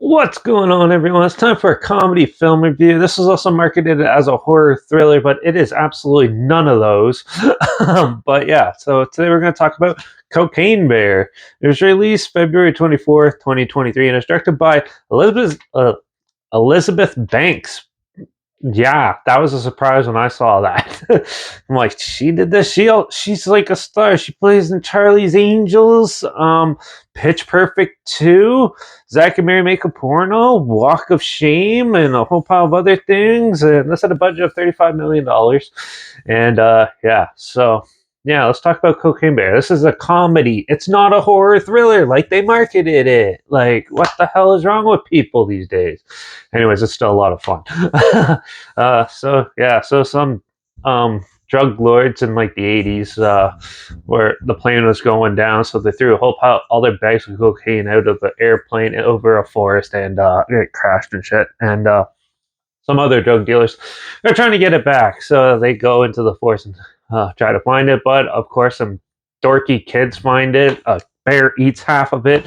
What's going on, everyone? It's time for a comedy film review. This is also marketed as a horror thriller, but it is absolutely none of those. But yeah, so today we're going to talk about Cocaine Bear. It was released February 24th, 2023, and it's directed by Elizabeth Banks. Yeah, that was a surprise when I saw that. I'm like, she did this. She's like a star. She plays in Charlie's Angels, Pitch Perfect 2, Zack and Mary Make a Porno, Walk of Shame, and a whole pile of other things. And this had a budget of $35 million. And yeah, so yeah, let's talk about Cocaine Bear. This is a comedy. It's not a horror thriller like they marketed it. Like, what the hell is wrong with people these days? Anyways, it's still a lot of fun. So some drug lords in like the 80s, where the plane was going down, so they threw a whole pile, all their bags of cocaine out of the airplane over a forest, and it crashed and shit. And some other drug dealers are trying to get it back, so they go into the forest and try to find it. But of course, some dorky kids find it. A bear eats half of it,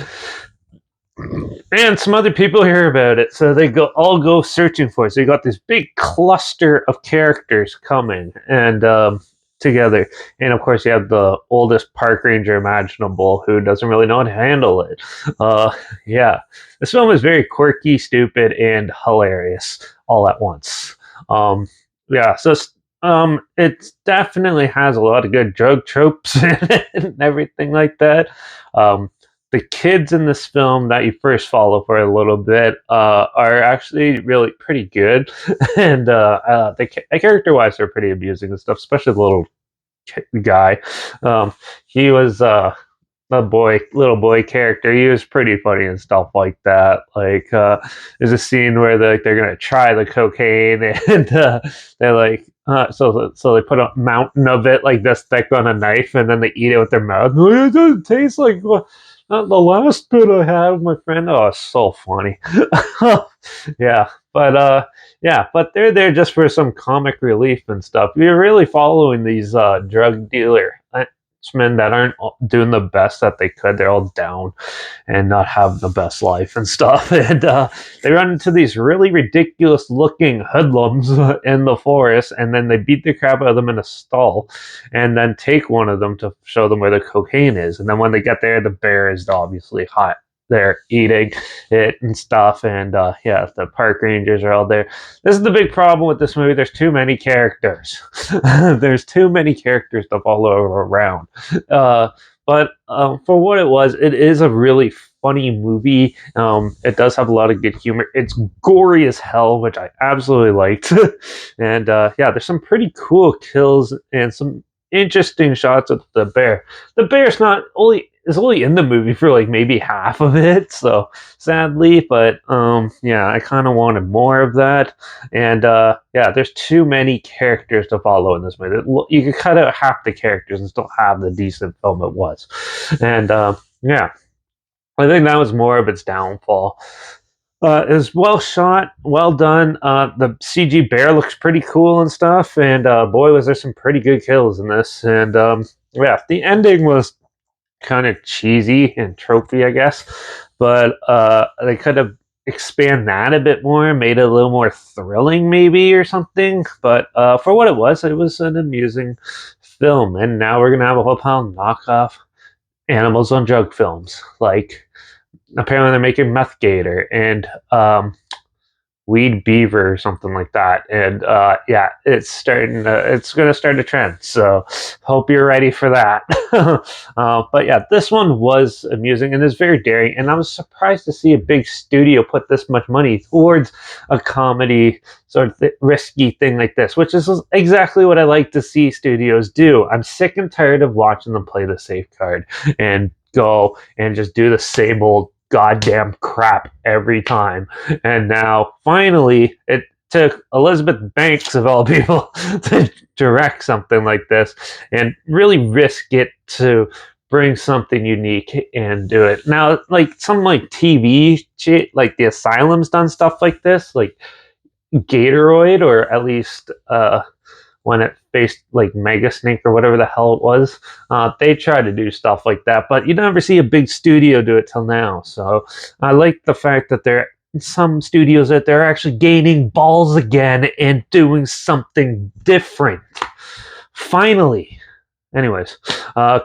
and some other people hear about it, so they all go searching for it. So you got this big cluster of characters coming and together, and of course you have the oldest park ranger imaginable who doesn't really know how to handle it. Yeah, this film is very quirky, stupid, and hilarious all at once. Yeah, so it definitely has a lot of good drug tropes in it and everything like that. The kids in this film that you first follow for a little bit are actually really pretty good, and character-wise, they're pretty amusing and stuff. Especially the little guy. He was little boy character. He was pretty funny and stuff like that. Like, there's a scene where they're gonna try the cocaine, and they're like. So they put a mountain of it like this thick on a knife, and then they eat it with their mouth. It doesn't taste like not the last bit I had with my friend. Oh, it's so funny. Yeah, but they're there just for some comic relief and stuff. You're really following these drug dealer men that aren't doing the best that they could. They're all down and not having the best life and stuff. And they run into these really ridiculous looking hoodlums in the forest, and then they beat the crap out of them in a stall, and then take one of them to show them where the cocaine is. And then when they get there, the bear is obviously hot. They're eating it and stuff, and yeah, the park rangers are all there. This is the big problem with this movie. There's too many characters. There's too many characters to follow around. But for what it is a really funny movie. It does have a lot of good humor. It's gory as hell, which I absolutely liked. And yeah, there's some pretty cool kills and some interesting shots of the bear. The bear's not only is only in the movie for like maybe half of it, so sadly, but yeah, I kind of wanted more of that. And yeah, there's too many characters to follow in this movie. You could cut out half the characters and still have the decent film it was. And yeah, I think that was more of its downfall. It was well shot, well done. The CG bear looks pretty cool and stuff, and boy, was there some pretty good kills in this. And yeah, the ending was kind of cheesy and tropey, I guess, but they could have expand that a bit more, made it a little more thrilling, maybe, or something. But for what it was an amusing film. And now we're gonna have a whole pile of knockoff animals on drug films, like apparently they're making Meth Gator and Weed Beaver or something like that. And yeah, it's going to start a trend. So hope you're ready for that. But yeah, this one was amusing and is very daring. And I was surprised to see a big studio put this much money towards a comedy sort of risky thing like this, which is exactly what I like to see studios do. I'm sick and tired of watching them play the safe card and go and just do the same old goddamn crap every time. And now finally it took Elizabeth Banks of all people to direct something like this and really risk it to bring something unique and do it. Now, like some like TV shit, like The Asylum's done stuff like this, like Gatoroid, or at least when it faced like Mega Snake or whatever the hell it was. They try to do stuff like that, but you never see a big studio do it till now. So I like the fact that they're some studios out there are actually gaining balls again and doing something different. Finally. Anyways,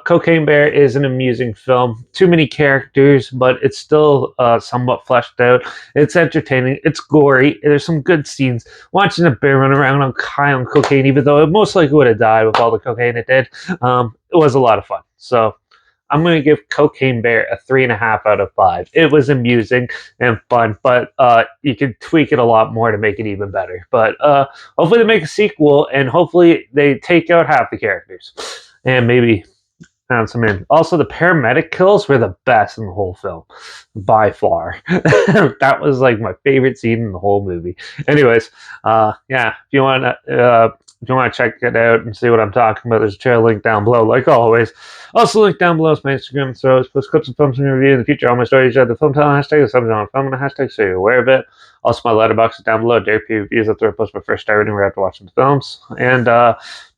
Cocaine Bear is an amusing film. Too many characters, but it's still somewhat fleshed out. It's entertaining. It's gory. There's some good scenes. Watching a bear run around on high on cocaine, even though it most likely would have died with all the cocaine it did, it was a lot of fun. So I'm going to give Cocaine Bear a 3.5 out of 5. It was amusing and fun, but you can tweak it a lot more to make it even better. But hopefully they make a sequel, and hopefully they take out half the characters and maybe found some in. Also, the paramedic kills were the best in the whole film, by far. That was like my favorite scene in the whole movie. Anyways, yeah, if you want to check it out and see what I'm talking about, there's a trail link down below, like always. Also, link down below is my Instagram, so I post clips of films and reviews in the future. All my stories have the film title hashtag, the subject on film and a hashtag, so you're aware of it. Also, my Letterbox is down below. JP reviews, that's where I post my first star rating right after watching the films. And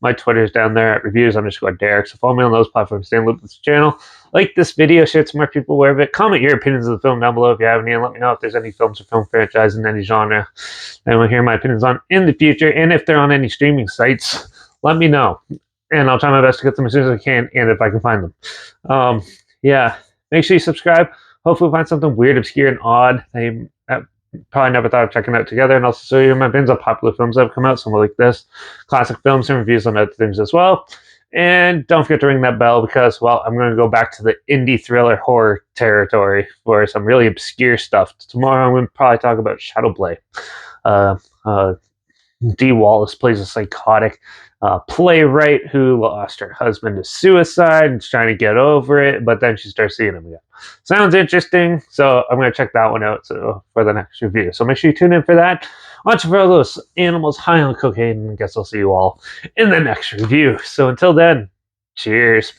my Twitter is down there at reviews_Derek. So follow me on those platforms. Stay in loop with this channel. Like this video, share it to more people aware of it. Comment your opinions of the film down below if you have any, and let me know if there's any films or film franchise in any genre that I want to hear my opinions on in the future. And if they're on any streaming sites, let me know. And I'll try my best to get them as soon as I can, and if I can find them. Yeah, make sure you subscribe. Hopefully, we'll find something weird, obscure, and odd that you probably never thought of checking out together. And also show you my opinions on popular films that have come out, somewhere like this, classic films, and reviews on other things as well. And don't forget to ring that bell because, well, I'm going to go back to the indie thriller horror territory for some really obscure stuff. Tomorrow, I'm going to probably talk about Shadowplay. Dee Wallace plays a psychotic playwright who lost her husband to suicide and is trying to get over it, but then she starts seeing him again. Sounds interesting, so I'm going to check that one out for the next review. So make sure you tune in for that. Watch for all those animals high on cocaine, and I guess I'll see you all in the next review. So until then, cheers.